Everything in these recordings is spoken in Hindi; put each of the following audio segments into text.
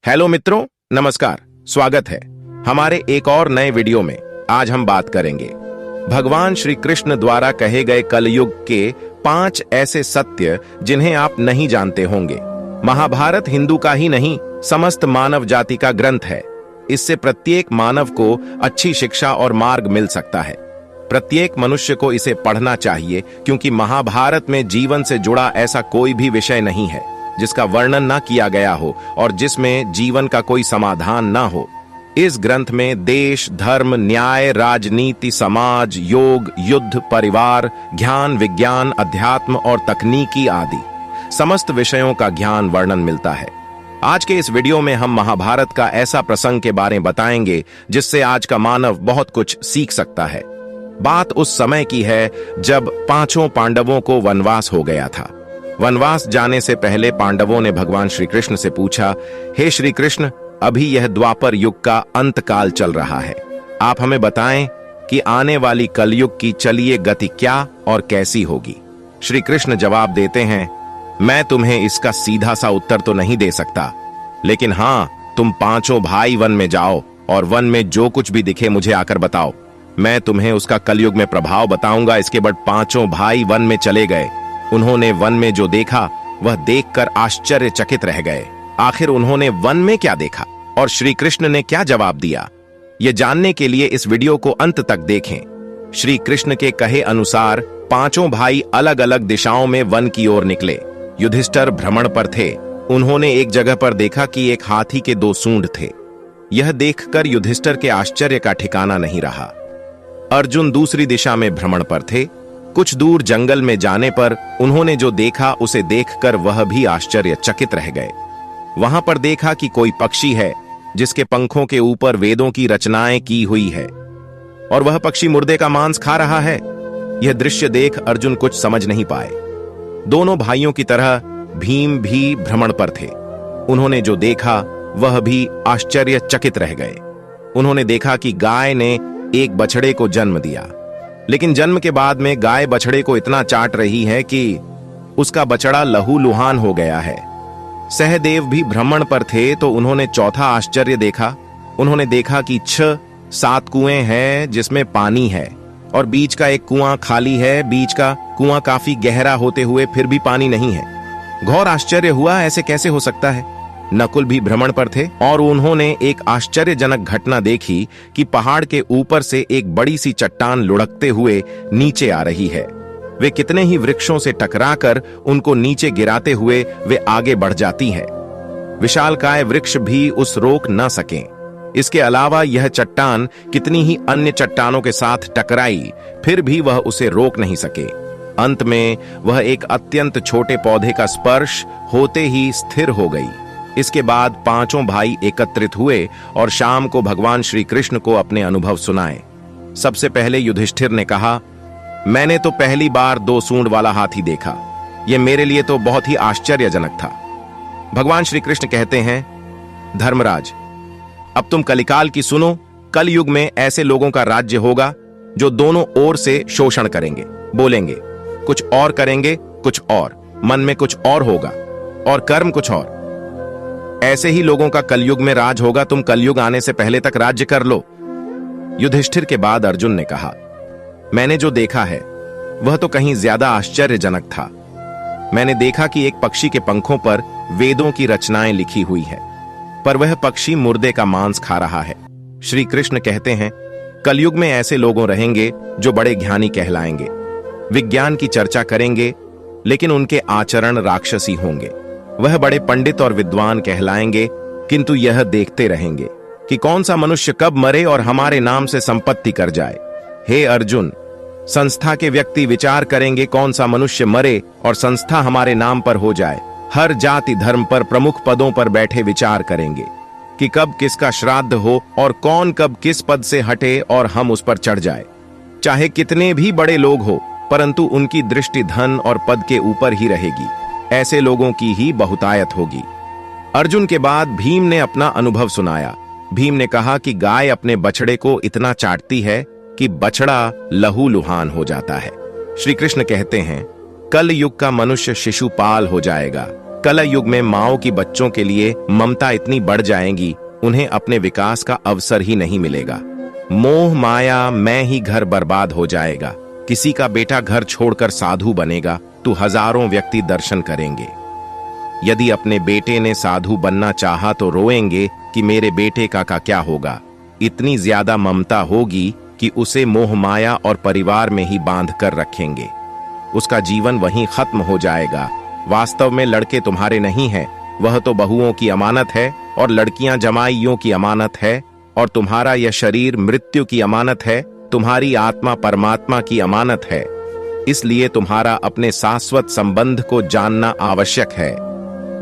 हेलो मित्रों, नमस्कार। स्वागत है हमारे एक और नए वीडियो में। आज हम बात करेंगे भगवान श्री कृष्ण द्वारा कहे गए कलयुग के 5 ऐसे सत्य जिन्हें आप नहीं जानते होंगे। महाभारत हिंदू का ही नहीं, समस्त मानव जाति का ग्रंथ है। इससे प्रत्येक मानव को अच्छी शिक्षा और मार्ग मिल सकता है। प्रत्येक मनुष्य को इसे पढ़ना चाहिए, क्योंकि महाभारत में जीवन से जुड़ा ऐसा कोई भी विषय नहीं है जिसका वर्णन ना किया गया हो और जिसमें जीवन का कोई समाधान ना हो। इस ग्रंथ में देश, धर्म, न्याय, राजनीति, समाज, योग, युद्ध, परिवार, ज्ञान, विज्ञान, अध्यात्म और तकनीकी आदि समस्त विषयों का ज्ञान वर्णन मिलता है। आज के इस वीडियो में हम महाभारत का ऐसा प्रसंग के बारे में बताएंगे जिससे आज का मानव बहुत कुछ सीख सकता है। बात उस समय की है जब 5 पांडवों को वनवास हो गया था। वनवास जाने से पहले पांडवों ने भगवान श्री कृष्ण से पूछा, हे श्री कृष्ण, अभी यह द्वापर युग का अंत काल चल रहा है। आप हमें बताएं कि आने वाली कलयुग की चलिए गति क्या और कैसी होगी। श्री कृष्ण जवाब देते हैं, मैं तुम्हें इसका सीधा सा उत्तर तो नहीं दे सकता, लेकिन हाँ, तुम 5 भाई वन में जाओ और वन में जो कुछ भी दिखे मुझे आकर बताओ। मैं तुम्हें उसका कलयुग में प्रभाव बताऊंगा। इसके बाद 5 भाई वन में चले गए। उन्होंने वन में जो देखा वह देखकर आश्चर्यचकित रह गए। आखिर उन्होंने वन में क्या देखा और श्री कृष्ण ने क्या जवाब दिया, ये जानने के लिए इस वीडियो को अंत तक देखें। श्री कृष्ण के कहे अनुसार 5 भाई अलग अलग दिशाओं में वन की ओर निकले। युधिष्ठिर भ्रमण पर थे। उन्होंने एक जगह पर देखा कि एक हाथी के 2 सूंड थे। यह देखकर युधिष्ठिर के आश्चर्य का ठिकाना नहीं रहा। अर्जुन दूसरी दिशा में भ्रमण पर थे। कुछ दूर जंगल में जाने पर उन्होंने जो देखा उसे देखकर वह भी आश्चर्यचकित रह गए। वहां पर देखा कि कोई पक्षी है जिसके पंखों के ऊपर वेदों की रचनाएं की हुई है और वह पक्षी मुर्दे का मांस खा रहा है। यह दृश्य देख अर्जुन कुछ समझ नहीं पाए। दोनों भाइयों की तरह भीम भी भ्रमण पर थे। उन्होंने जो देखा वह भी आश्चर्यचकित रह गए। उन्होंने देखा कि गाय ने एक बछड़े को जन्म दिया, लेकिन जन्म के बाद में गाय बछड़े को इतना चाट रही है कि उसका बछड़ा लहूलुहान हो गया है। सहदेव भी भ्रमण पर थे तो उन्होंने चौथा आश्चर्य देखा। उन्होंने देखा कि 6-7 कुएं हैं जिसमें पानी है और बीच का एक कुआं खाली है। बीच का कुआं काफी गहरा होते हुए फिर भी पानी नहीं है। घोर आश्चर्य हुआ, ऐसे कैसे हो सकता है। नकुल भी भ्रमण पर थे और उन्होंने एक आश्चर्यजनक घटना देखी कि पहाड़ के ऊपर से एक बड़ी सी चट्टान लुढ़कते हुए नीचे आ रही है। वे कितने ही वृक्षों से टकराकर उनको नीचे गिराते हुए वे आगे बढ़ जाती है। विशालकाय वृक्ष भी उस रोक न सके। इसके अलावा यह चट्टान कितनी ही अन्य चट्टानों के साथ टकराई, फिर भी वह उसे रोक नहीं सके। अंत में वह एक अत्यंत छोटे पौधे का स्पर्श होते ही स्थिर हो गई। इसके बाद 5 भाई एकत्रित हुए और शाम को भगवान श्री कृष्ण को अपने अनुभव सुनाए। सबसे पहले युधिष्ठिर ने कहा, मैंने तो पहली बार 2 सूंड वाला हाथी देखा। यह मेरे लिए तो बहुत ही आश्चर्यजनक था। भगवान श्री कृष्ण कहते हैं, धर्मराज, अब तुम कलिकाल की सुनो। कल युग में ऐसे लोगों का राज्य होगा जो दोनों ओर से शोषण करेंगे, बोलेंगे कुछ और, करेंगे कुछ और, मन में कुछ और होगा और कर्म कुछ और। ऐसे ही लोगों का कलयुग में राज होगा। तुम कलयुग आने से पहले तक राज्य कर लो। युधिष्ठिर के बाद अर्जुन ने कहा, मैंने जो देखा है वह तो कहीं ज्यादा आश्चर्यजनक था। मैंने देखा कि एक पक्षी के पंखों पर वेदों की रचनाएं लिखी हुई है, पर वह पक्षी मुर्दे का मांस खा रहा है। श्री कृष्ण कहते हैं, कलयुग में ऐसे लोगों रहेंगे जो बड़े ज्ञानी कहलाएंगे, विज्ञान की चर्चा करेंगे, लेकिन उनके आचरण राक्षसी होंगे। वह बड़े पंडित और विद्वान कहलाएंगे, किंतु यह देखते रहेंगे कि कौन सा मनुष्य कब मरे और हमारे नाम से संपत्ति कर जाए। हे अर्जुन, संस्था के व्यक्ति विचार करेंगे कौन सा मनुष्य मरे और संस्था हमारे नाम पर हो जाए। हर जाति धर्म पर प्रमुख पदों पर बैठे विचार करेंगे कि कब किसका श्राद्ध हो और कौन कब किस पद से हटे और हम उस पर चढ़ जाए। चाहे कितने भी बड़े लोग हो, परंतु उनकी दृष्टि धन और पद के ऊपर ही रहेगी। ऐसे लोगों की ही बहुतायत होगी। अर्जुन के बाद भीम ने अपना अनुभव सुनाया। भीम ने कहा कि गाय अपने बछड़े को इतना चाटती है कि बछड़ा लहूलुहान हो जाता है। श्री कृष्ण कहते हैं, कल युग का मनुष्य शिशुपाल हो जाएगा। कलयुग में माओ की बच्चों के लिए ममता इतनी बढ़ जाएगी, उन्हें अपने विकास का अवसर ही नहीं मिलेगा। मोह माया मैं ही घर बर्बाद हो जाएगा। किसी का बेटा घर छोड़कर साधु बनेगा तो हजारों व्यक्ति दर्शन करेंगे। यदि अपने बेटे ने साधु बनना चाहा तो रोएंगे कि मेरे बेटे का क्या होगा। इतनी ज्यादा ममता होगी कि उसे मोह माया और परिवार में ही बांध कर रखेंगे। उसका जीवन वहीं खत्म हो जाएगा। वास्तव में लड़के तुम्हारे नहीं हैं, वह तो बहुओं की अमानत है और लड़कियां जमाइयों की अमानत है, और तुम्हारा यह शरीर मृत्यु की अमानत है। तुम्हारी आत्मा परमात्मा की अमानत है। इसलिए तुम्हारा अपने शाश्वत संबंध को जानना आवश्यक है।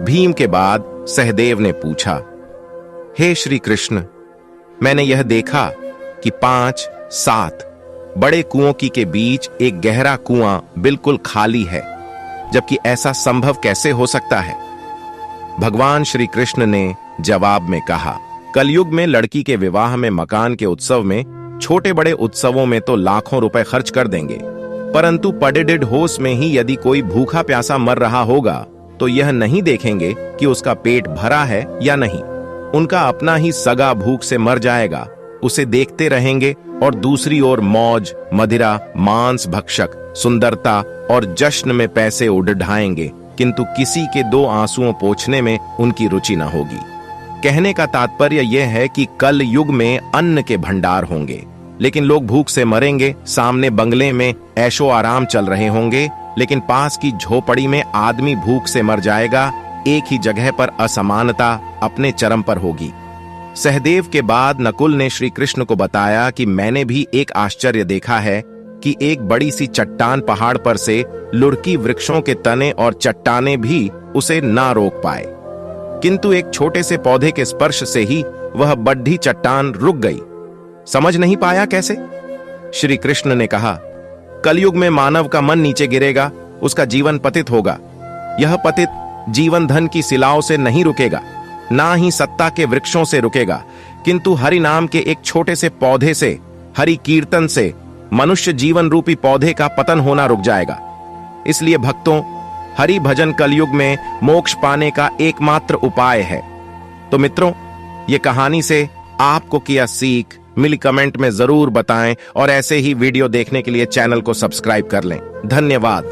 भीम के बाद सहदेव ने पूछा, हे श्री कृष्ण, मैंने यह देखा कि 5-7 बड़े कुओं के बीच एक गहरा कुआं बिल्कुल खाली है, जबकि ऐसा संभव कैसे हो सकता है? भगवान श्री कृष्ण ने जवाब में कहा, कलयुग में लड़की के विवाह में, मकान के उत्सव में, छोटे बड़े उत्सवों में तो लाखों रुपए खर्च कर देंगे, परंतु पडेडेड होश में ही यदि कोई भूखा प्यासा मर रहा होगा तो यह नहीं देखेंगे कि उसका पेट भरा है या नहीं। उनका अपना ही सगा भूख से मर जाएगा, उसे देखते रहेंगे और दूसरी ओर मौज, मदिरा, मांस भक्षक, सुंदरता और जश्न में पैसे उड़ाएंगे, किंतु किसी के 2 आंसुओं पोंछने में उनकी रुचि न होगी। कहने का तात्पर्य यह है कि कल युग में अन्न के भंडार होंगे, लेकिन लोग भूख से मरेंगे। सामने बंगले में ऐशो आराम चल रहे होंगे, लेकिन पास की झोपड़ी में आदमी भूख से मर जाएगा। एक ही जगह पर असमानता अपने चरम पर होगी। सहदेव के बाद नकुल ने श्री कृष्ण को बताया कि मैंने भी एक आश्चर्य देखा है कि एक बड़ी सी चट्टान पहाड़ पर से लुढ़की वृक्षों के तने और चट्टाने भी उसे ना रोक पाए, किंतु एक छोटे से पौधे के स्पर्श से ही वह बड्ढी चट्टान रुक गई। समझ नहीं पाया कैसे? श्री कृष्ण ने कहा, कलयुग में मानव का मन नीचे गिरेगा, उसका जीवन पतित होगा। यह पतित जीवन धन की शिलाओं से नहीं रुकेगा, ना ही सत्ता के वृक्षों से रुकेगा, किंतु हरि नाम के एक छोटे से पौधे से, हरि कीर्तन से मनुष्य जीवन रूपी पौधे का पतन होना रुक जाएगा। इसलिए भक्तों, हरि भजन कलयुग में मोक्ष पाने का एकमात्र उपाय है। तो मित्रों, ये कहानी से आपको क्या सीख मिली कमेंट में जरूर बताएं, और ऐसे ही वीडियो देखने के लिए चैनल को सब्सक्राइब कर लें। धन्यवाद।